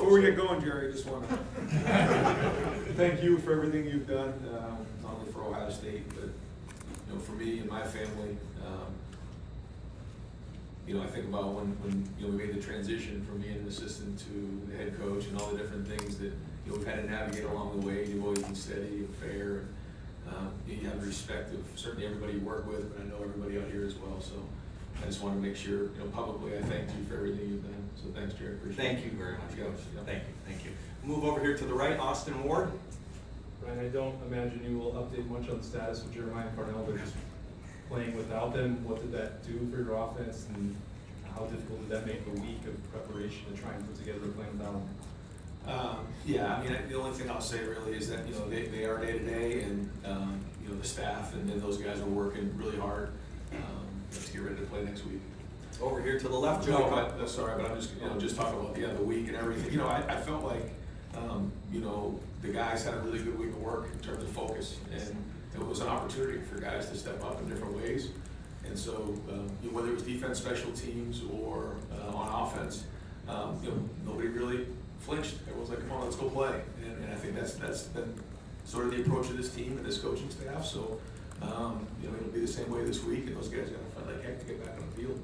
Before we get going, Jerry, I just want to thank you for everything you've done, not only for Ohio State, but for me and my family. I think about when we made the transition from being an assistant to the head coach and all the different things that we've had to navigate along the way. You've always been steady and fair, and you have the respect of certainly everybody you work with, but I know everybody out here as well. So I just want to make sure, publicly, I thank you for everything you've done. So thanks, Jerry. Appreciate it. Thank you very much, Coach. Thank you. Move over here to the right, Austin Ward. Ryan, I don't imagine you will update much on the status of Jeremiah and Parnell. They're just playing without them. What did that do for your offense, and how difficult did that make the week of preparation to try and put together a plan without them? The only thing I'll say really is that they are day to day, and the staff and then those guys are working really hard to get ready to play next week. Over here to the left, Joey. No, but I'm just just talking about the week and everything. I felt like the guys had a really good week of work in terms of focus, and it was an opportunity for guys to step up in different ways. And so whether it was defense, special teams, or on offense, nobody really flinched. Everyone's like, come on, let's go play. And I think that's been sort of the approach of this team and this coaching staff. So it'll be the same way this week, and those guys are going to fight like heck to get back on the field.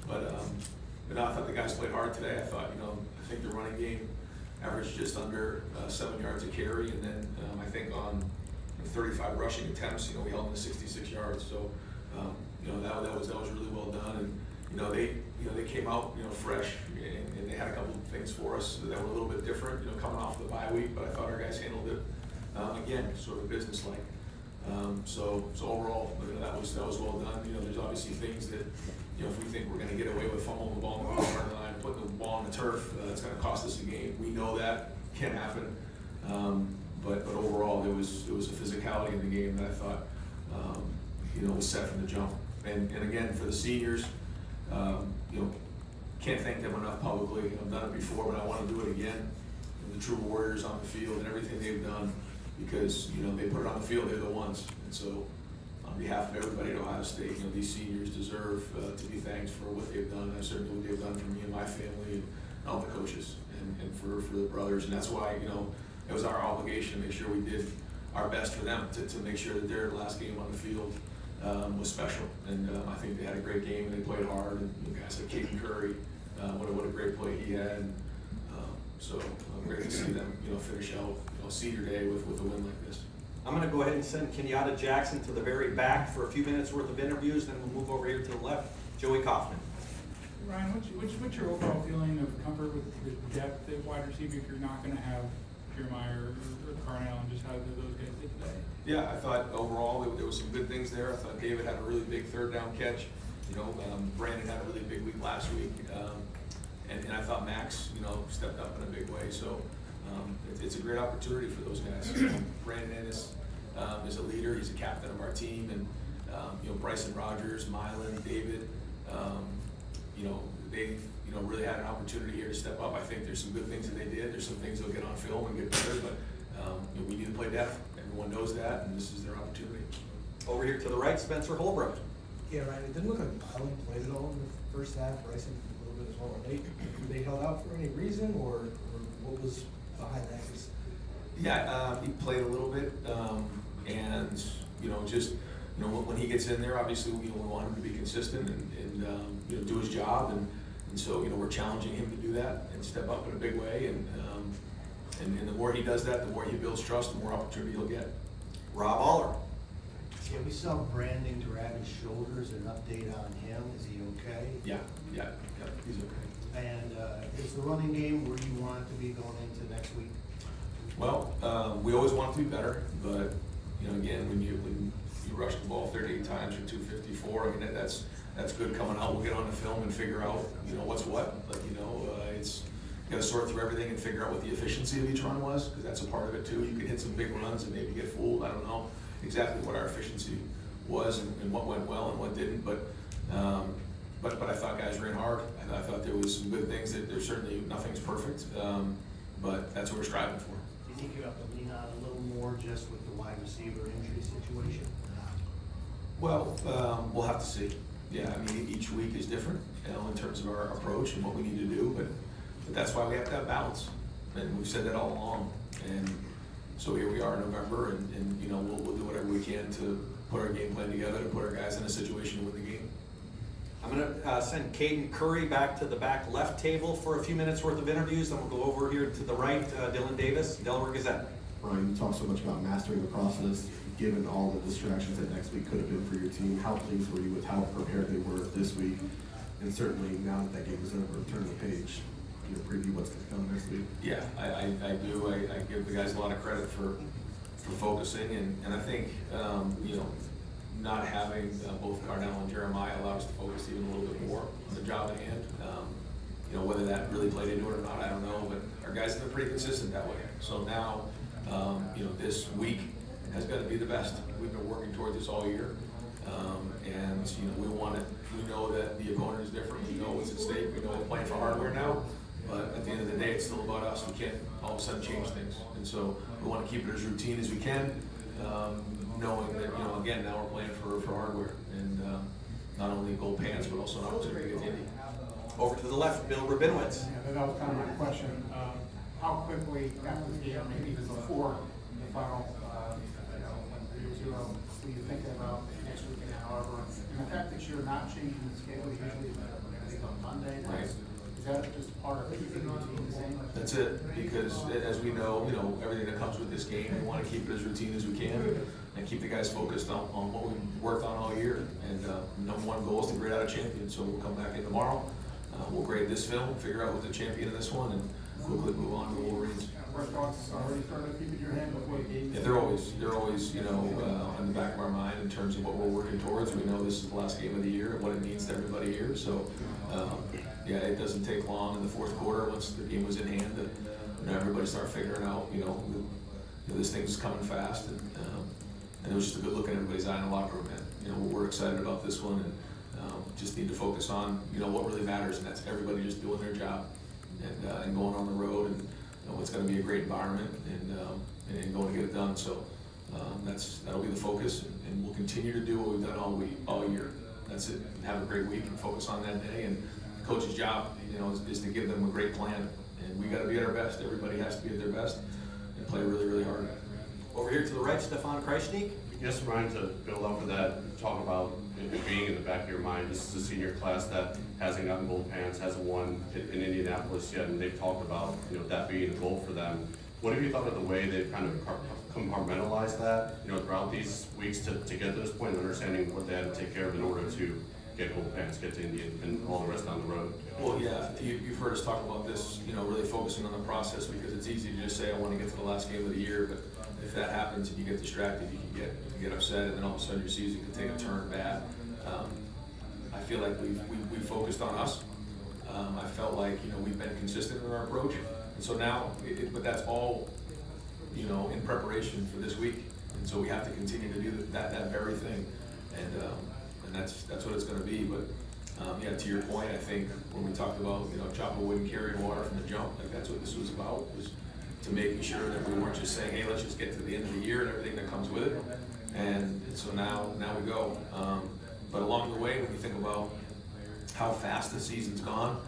But no, I thought the guys played hard today. I think the running game averaged just under 7 yards a carry, and then I think on 35 rushing attempts, we held them to 66 yards. So that was really well done, and they came out fresh, and they had a couple of things for us that were a little bit different, coming off the bye week. But I thought our guys handled it again sort of businesslike. So overall, that was well done. There's obviously things that if we think we're going to get away with fumbling the ball on the corner line, putting the ball on the turf, that's going to cost us a game. We know that can happen. But overall, there was a physicality in the game that I thought was set from the jump. And again, for the seniors, can't thank them enough publicly. I've done it before, but I want to do it again. And the true warriors on the field and everything they've done, because they put it on the field. They're the ones. And so, on behalf of everybody at Ohio State, these seniors deserve to be thanked for what they've done. And certainly what they've done for me and my family and all the coaches and for the brothers. And that's why it was our obligation to make sure we did our best for them to make sure that their last game on the field was special. And I think they had a great game, and they played hard. And guys like Caden Curry, what a great play he had. And, so great to see them finish out senior day with a win like this. I'm going to go ahead and send Kenyatta Jackson to the very back for a few minutes worth of interviews, then we'll move over here to the left. Joey Kaufman. Ryan, what's your overall feeling of comfort with the depth at wide receiver if you're not going to have Jeremiah or Parnell, and just how those guys did today? Yeah, I thought overall there was some good things there. I thought David had a really big third down catch. Brandon had a really big week last week. And I thought Max, stepped up in a big way. So it's a great opportunity for those guys. Brandon is a leader. He's a captain of our team. And, Bryson Rogers, Mylan, David, they really had an opportunity here to step up. I think there's some good things that they did. There's some things they'll get on film and get better. But we need to play depth. Everyone knows that, and this is their opportunity. Over here to the right, Spencer Holbrook. Yeah, Ryan, it didn't look like Mylan played at all in the first half. Bryson a little bit as well. Were they held out for any reason, or what was behind that? Yeah, he played a little bit, and when he gets in there, obviously we want him to be consistent and do his job, and so we're challenging him to do that and step up in a big way, and the more he does that, the more he builds trust, the more opportunity he'll get. Rob Aller. Yeah, we saw Brandon grab his shoulders. An update on him. Is he okay? Yeah, he's okay. And is the running game where you want it to be going into next week? Well, we always want it to be better, but again, when you rush the ball 38 times for 254, that's good coming out. We'll get on the film and figure out what's what, but it's you got to sort through everything and figure out what the efficiency of each run was, because that's a part of it too. You could hit some big runs and maybe get fooled. I don't know exactly what our efficiency was and what went well and what didn't, but I thought guys ran hard. I thought there was some good things. That there's certainly nothing's perfect, but that's what we're striving for. Do you think you have to lean out a little more just with the wide receiver injury situation? Well, we'll have to see. Yeah, each week is different, in terms of our approach and what we need to do, but that's why we have to have balance. and we've said that all along. And so here we are in November, and you know, we'll do whatever we can to put our game plan together and put our guys in a situation to win the game. I'm gonna send Caden Curry back to the back left table for a few minutes worth of interviews, then we'll go over here to the right, Dylan Davis, Delaware Gazette. Ryan, you talk so much about mastering the process, given all the distractions that next week could have been for your team. How pleased were you with how prepared they were this week? And certainly now that that game is over, turn the page, you know, preview what's going to come next week. Yeah, I do. I give the guys a lot of credit for focusing, and I think, you know, not having both Cardell and Jeremiah allow us to focus even a little bit more on the job at hand. You know, whether that really played into it or not, I don't know, but our guys have been pretty consistent that way. So now, you know, this week has got to be the best. We've been working towards this all year, and you know, we want it. We know that the opponent is different. We know what's at stake. We know we're playing for hardware now. But at the end of the day, it's still about us. We can't all of a sudden change things. And so we want to keep it as routine as we can, knowing that, you know, again, now we're playing for hardware. And not only gold pants, but also an opportunity to get to Indy. Over to the left, Bill Rabinowitz. Yeah, that was kind of my question. How quickly after the game, maybe even before the final, you know, 3-0, were you thinking about next weekend, however? And the fact that you're not changing the schedule, usually it's on Monday. Right. Is that just part of keeping the routine the same? That's it, because as we know, you know, everything that comes with this game, we want to keep it as routine as we can and keep the guys focused on what we've worked on all year. And number one goal is to grade out a champion. So we'll come back in tomorrow, we'll grade this film, figure out who's the champion of this one, and quickly move on to the Wolverines. Were thoughts already started keeping your hand before the game? Yeah, they're always, you know, in the back of our mind in terms of what we're working towards. We know this is the last game of the year and what it means to everybody here. So, yeah, it doesn't take long in the fourth quarter once the game was in hand that, you know, everybody start figuring out, you know, this thing's coming fast, and it was just a good look in everybody's eye in the locker room. And you know, we're excited about this one, and just need to focus on, you know, what really matters, and that's everybody just doing their job and going on the road, and you know, it's going to be a great environment, and going to get it done. So that'll be the focus, and we'll continue to do what we've done all year. That's it. Have a great week and focus on that day. And the coach's job, you know, is to give them a great plan, and we got to be at our best. Everybody has to be at their best and play really, really hard. Over here to the right, Stefan Kreisnig. Yes, Ryan, to build off of that, talk about it being in the back of your mind. This is a senior class that hasn't gotten gold pants, hasn't won in Indianapolis yet, and they've talked about, you know, that being a goal for them. What have you thought of the way they've kind of compartmentalized that, you know, throughout these weeks to get to this point, understanding what they had to take care of in order to get gold pants, get to Indy, and all the rest down the road? Well, yeah, you've heard us talk about this, you know, really focusing on the process, because it's easy to just say, I want to get to the last game of the year, but if that happens and you get distracted, you can get upset, and then all of a sudden your season can take a turn bad. I feel like we've focused on us. I felt like, you know, we've been consistent in our approach, and so now, but that's all, you know, in preparation for this week, and so we have to continue to do that very thing, and that's what it's going to be. But yeah, to your point, I think when we talked about, you know, chopping wood and carrying water from the jump, like that's what this was about, was to making sure that we weren't just saying, hey, let's just get to the end of the year and everything that comes with it. And so now we go. But along the way, when you think about how fast the season's gone,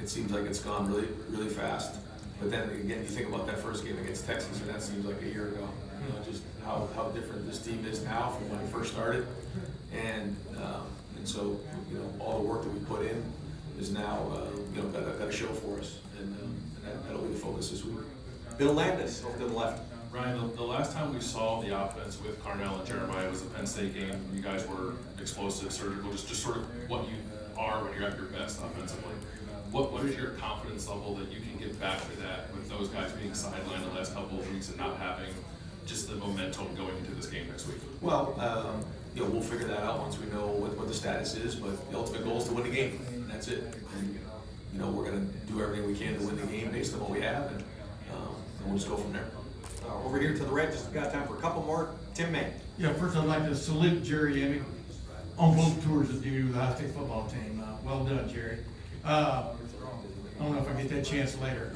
it seems like it's gone really, really fast. But then again, you think about that first game against Texas, and that seems like a year ago. You know, just how different this team is now from when it first started. And so, you know, all the work that we put in is now, you know, got to show for us. And that'll be the focus this week. Bill Landis, over to the left. Ryan, the last time we saw the offense with Carnell and Jeremiah was the Penn State game. You guys were explosive, surgical, just sort of what you are when you're at your best offensively. What is your confidence level that you can get back to that with those guys being sidelined the last couple of weeks and not having just the momentum going into this game next week? Well, you know, we'll figure that out once we know what the status is, but the ultimate goal is to win the game, and that's it. And, you know, we're going to do everything we can to win the game based on what we have, and we'll just go from there. Over here to the right, just got time for a couple more. Tim May. Yeah, first I'd like to salute Jerry Emick on both tours of duty with the Ohio State football team. Well done, Jerry. I don't know if I get that chance later.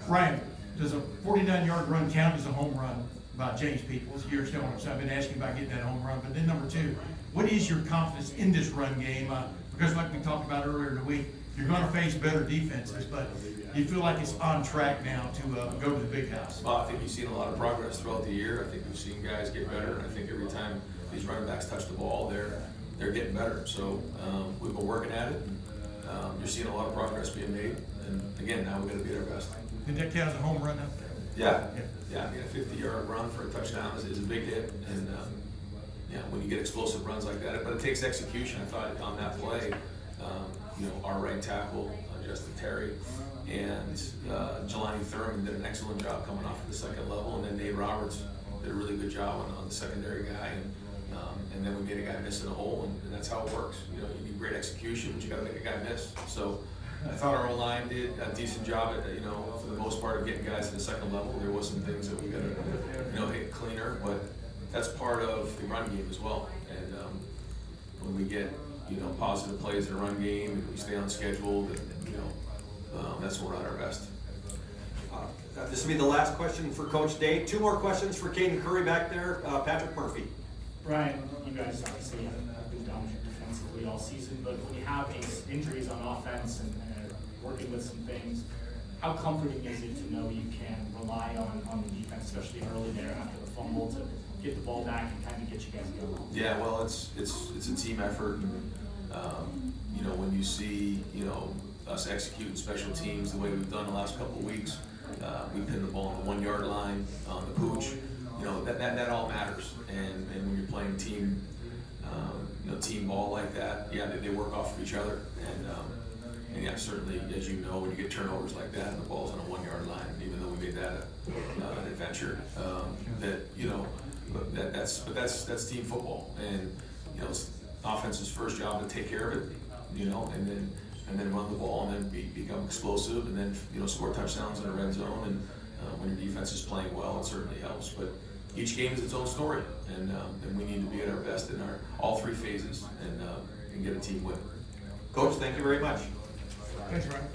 Ryan, does a 49-yard run count as a home run by James Peoples? You understand what I'm saying? I've been asking about getting that home run. But then number two, what is your confidence in this run game? Because like we talked about earlier in the week, You're gonna face better defenses, but you feel like it's on track now to go to the big house. Well, I think you've seen a lot of progress throughout the year. I think we've seen guys get better, and I think every time these running backs touch the ball, they're getting better. So we've been working at it. And, you're seeing a lot of progress being made, and again, now we're going to be at our best. Did that count as a home run up there? Yeah. I mean, a 50-yard run for a touchdown is a big hit, and yeah, when you get explosive runs like that, but it takes execution. I thought on that play, our right tackle, Justin Terry, and Jelani Thurman did an excellent job coming off of the second level, and then Nate Roberts did a really good job on the secondary guy, and then we made a guy miss in a hole, and that's how it works. You need great execution, but you got to make a guy miss. So I thought our O-line did a decent job at, for the most part, of getting guys to the second level. There was some things that we got to, hit cleaner, but that's part of the run game as well. And when we get, positive plays in the run game, and we stay on schedule, and, that's when we're at our best. This will be the last question for Coach Day. 2 more questions for Caden Curry back there. Patrick Murphy. Ryan, you guys obviously have been dominant defensively all season, but when you have these injuries on offense and working with some things, how comforting is it to know you can rely on the defense, especially early there after the fumble, to get the ball back and kind of get you guys going? Yeah, well, it's a team effort, and when you see us executing special teams the way we've done the last couple of weeks, we pin the ball on the 1 yard line on the pooch. That all matters, and when you're playing team ball like that, yeah, they work off of each other, and yeah, certainly, as you know, when you get turnovers like that and the ball's on a 1 yard line, even though we made that an adventure, that's team football, and it's offense's first job to take care of it, and then run the ball, and then become explosive, and then score touchdowns in the red zone, and when your defense is playing well, it certainly helps. But each game is its own story, and we need to be at our best in all 3 phases, and get a team win. Coach, thank you very much. Thanks, Ryan.